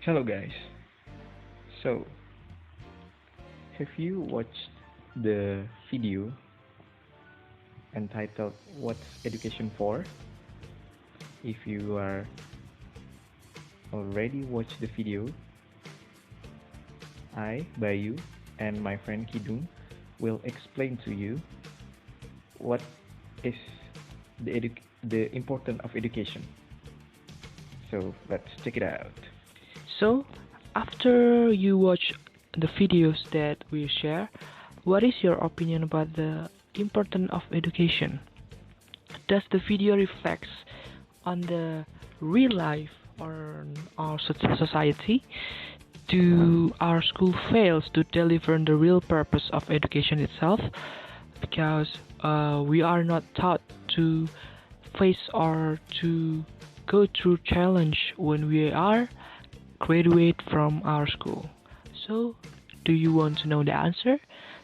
Hello guys. So, have you watched the video entitled What's Education For? If you are already watched the video, I, Bayu, and my friend Kidung will explain to you what is the importance of education. So, let's check it out. So, after you watch the videos that we share, what is your opinion about the importance of education? Does the video reflects on the real life or our society? Do our school fails to deliver the real purpose of education itself? Because we are not taught to face or to go through challenge when we are graduate from our school. So, do you want to know the answer?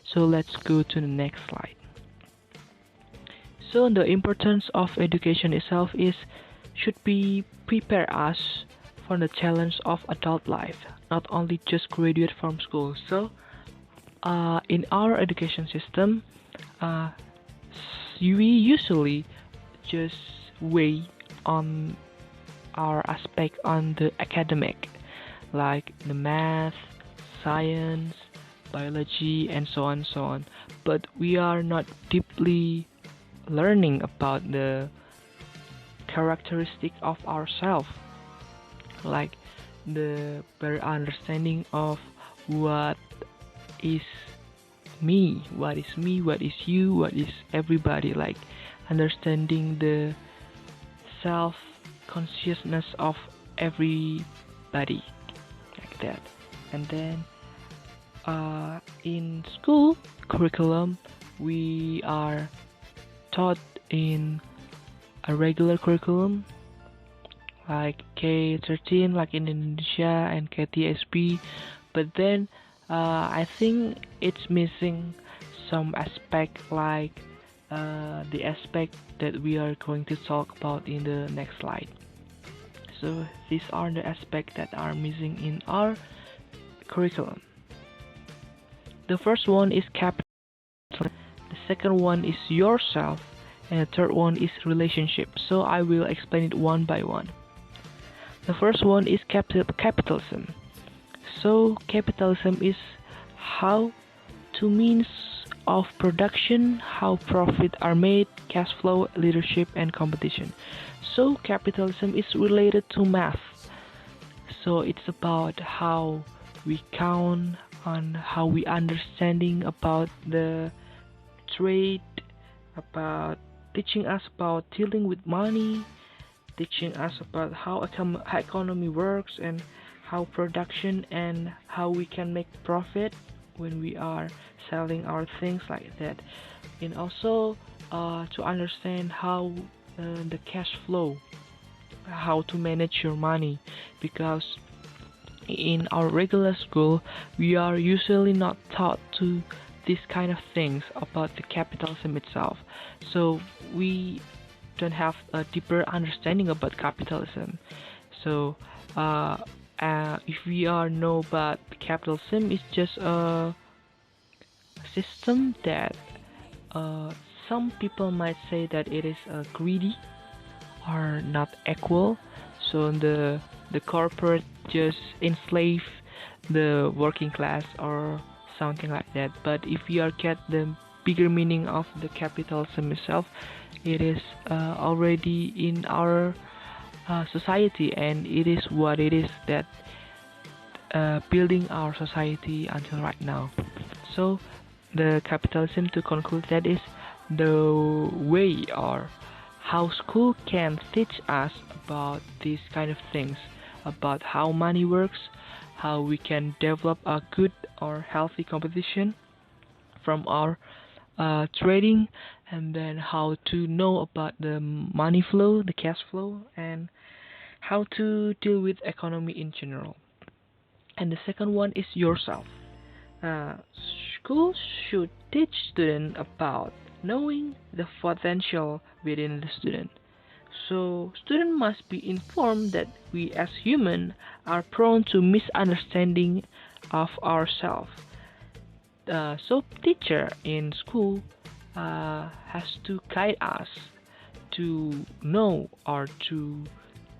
So let's go to the next slide. So the importance of education itself is should be prepare us for the challenge of adult life, not only just graduate from school. So in our education system, uh, we usually just weigh on our aspect on the academic, like the math, science, biology, and so on, so on. But we are not deeply learning about the characteristic of ourselves, like the better understanding of what is what is you, what is everybody, like understanding the self consciousness of everybody, like that. And then in school curriculum, we are taught in a regular curriculum like K13, like in Indonesia, and KTSB, but then I think it's missing some aspect, like the aspect that we are going to talk about in the next slide. So these are the aspects that are missing in our curriculum. The first one is capital, the second one is yourself, and the third one is relationship. So I will explain it one by one. The first one is capitalism. So capitalism is how to means of production, how profit are made, cash flow, leadership, and competition. So capitalism is related to math. So it's about how we count, on how we understanding about the trade, about teaching us about dealing with money, teaching us about how economy works, and how production and how we can make profit when we are selling our things, like that. And also to understand how the cash flow, how to manage your money, because in our regular school we are usually not taught to these kind of things about the capitalism itself. So we don't have a deeper understanding about capitalism. So if we are know about capitalism, it's just a system that some people might say that it is greedy or not equal. So the corporate just enslave the working class or something like that. But if you are get the bigger meaning of the capitalism itself, it is already in our society, and it is what it is that building our society until right now. So the capitalism, to conclude, that is the way or how school can teach us about these kind of things, about how money works, how we can develop a good or healthy competition from our trading, and then how to know about the money flow, the cash flow, and how to deal with economy in general. And the second one is yourself. Uh, Schools should teach students about knowing the potential within the student. So students must be informed that we as humans are prone to misunderstanding of ourselves. So teacher in school has to guide us to know or to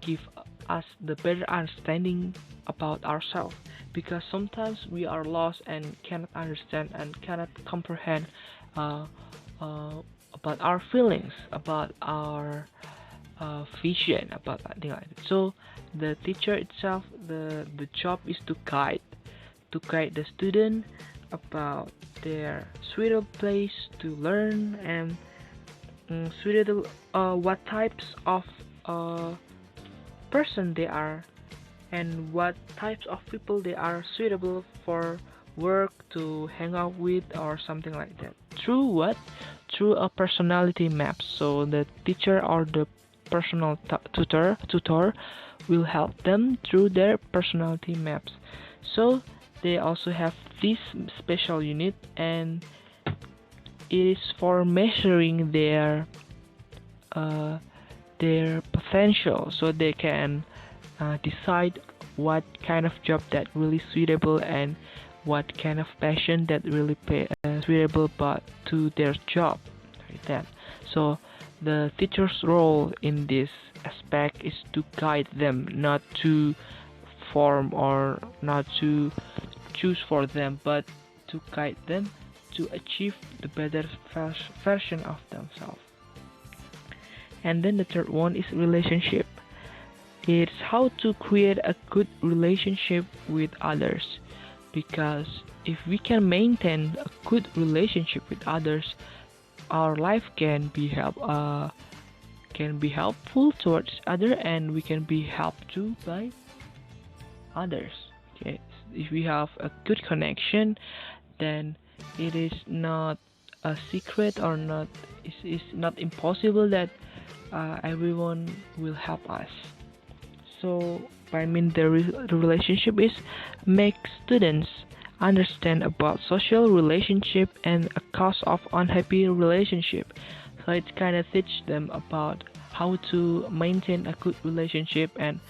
give us the better understanding about ourselves, because sometimes we are lost and cannot understand and cannot comprehend uh, uh, about our feelings, about our vision, about something like that. So the teacher itself, the job is to guide the student about their suitable place to learn, and suitable what types of uh, person they are, and what types of people they are suitable for work to hang out with or something like that. Through what? Through a personality map. So the teacher or the personal tutor will help them through their personality maps. So they also have this special unit, and it is for measuring uh, their potential, so they can decide what kind of job that really suitable and what kind of passion that really suitable but to their job, like that. So the teacher's role in this aspect is to guide them, not to form or not to choose for them, but to guide them to achieve the better version of themselves. And then the third one is relationship. It's how to create a good relationship with others. Because if we can maintain a good relationship with others, our life can be helpful towards other, and we can be helped too by others. Okay, if we have a good connection, then it is not a secret or not. It's not impossible that everyone will help us. So, I mean, the relationship is make students understand about social relationship and a cause of unhappy relationship. So it kind of teach them about how to maintain a good relationship, and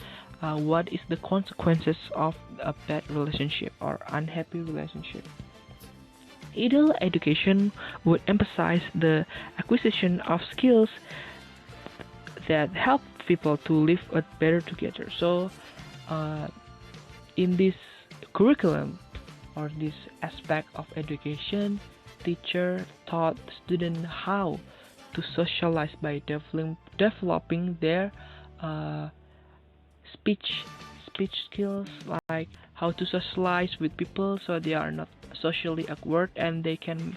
what is the consequences of a bad relationship or unhappy relationship. Ideal education would emphasize the acquisition of skills that help people to live a better together. So, uh, in this curriculum or this aspect of education, teacher taught students how to socialize by developing their uh, speech speech skills, like how to socialize with people so they are not socially awkward and they can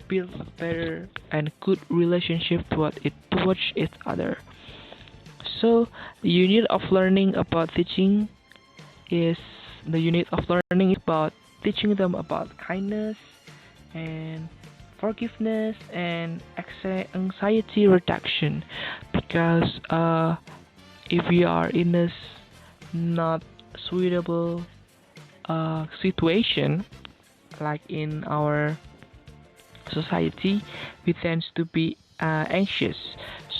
build a better and good relationship towards each other. So the unit of learning about teaching is the unit of learning is about teaching them about kindness and forgiveness and anxiety reduction, because if we are in a not suitable situation, like in our society, we tend to be anxious.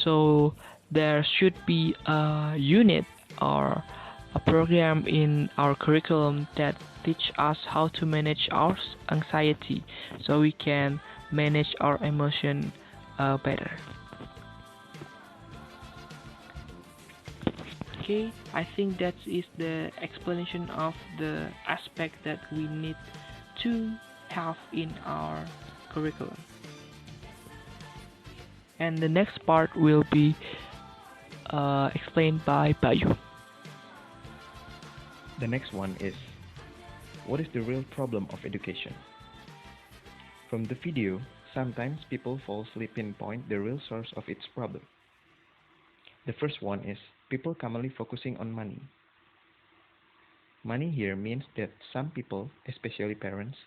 So there should be a unit or a program in our curriculum that teach us how to manage our anxiety, so we can manage our emotion better. Okay, I think that is the explanation of the aspect that we need to have in our curriculum. And the next part will be explained by Bayu. The next one is, what is the real problem of education? From the video, sometimes people falsely pinpoint the real source of its problem. The first one is people commonly focusing on money. Money here means that some people, especially parents,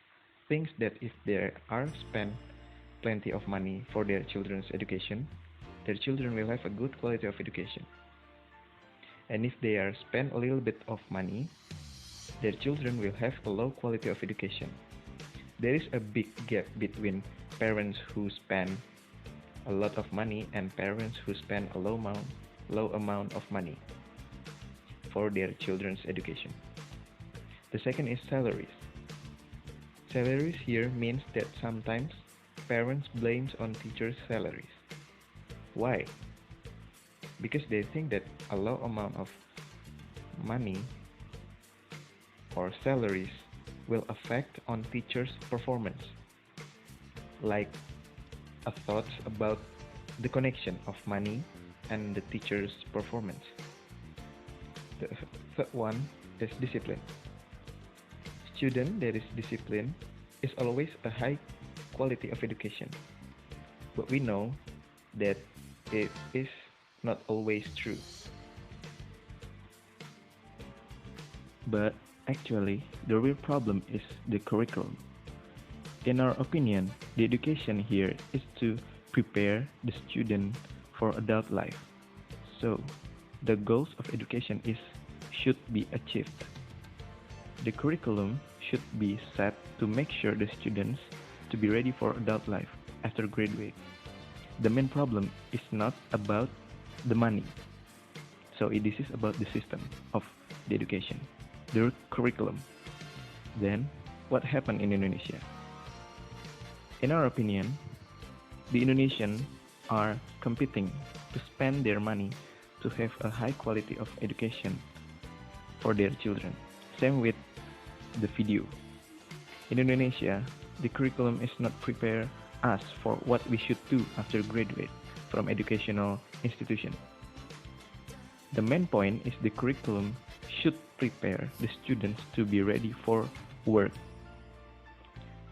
thinks that if they are spend plenty of money for their children's education, their children will have a good quality of education. And if they are spend a little bit of money, their children will have a low quality of education. There is a big gap between parents who spend a lot of money and parents who spend a low amount low amount of money for their children's education. The second is salaries. Salaries here means that sometimes parents blames on teachers' salaries. Why? Because they think that a low amount of money or salaries will affect on teachers' performance, like a thoughts about the connection of money and the teacher's performance. The third one is discipline. Student that is disciplined is always a high quality of education, but we know that it is not always true. But actually, the real problem is the curriculum. In our opinion, the education here is to prepare the student for adult life. So, the goals of education should be achieved. The curriculum should be set to make sure the students to be ready for adult life after graduate. The main problem is not about the money. So this is about the system of the education, the curriculum. Then, what happened in Indonesia? In our opinion, the Indonesians are competing to spend their money to have a high quality of education for their children. Same with the video. In Indonesia, the curriculum is not prepare us for what we should do after graduate from educational institution. The main point is the curriculum should prepare the students to be ready for work.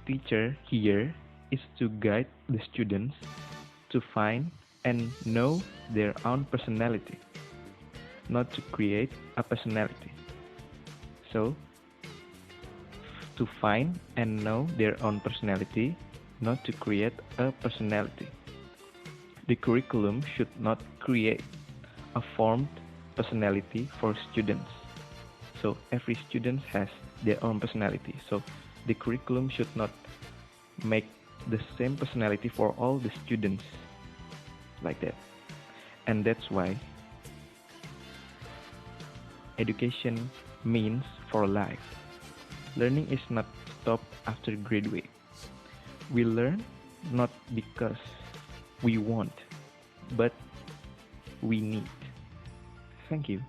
Teacher here is to guide the students to find and know their own personality, not to create a personality. So, to find and know their own personality, not to create a personality. The curriculum should not create a formed personality for students. So every student has their own personality. So the curriculum should not make the same personality for all the students like that. And that's why education means for life. Learning is not stopped after graduate. We learn not because we want, but we need. Thank you.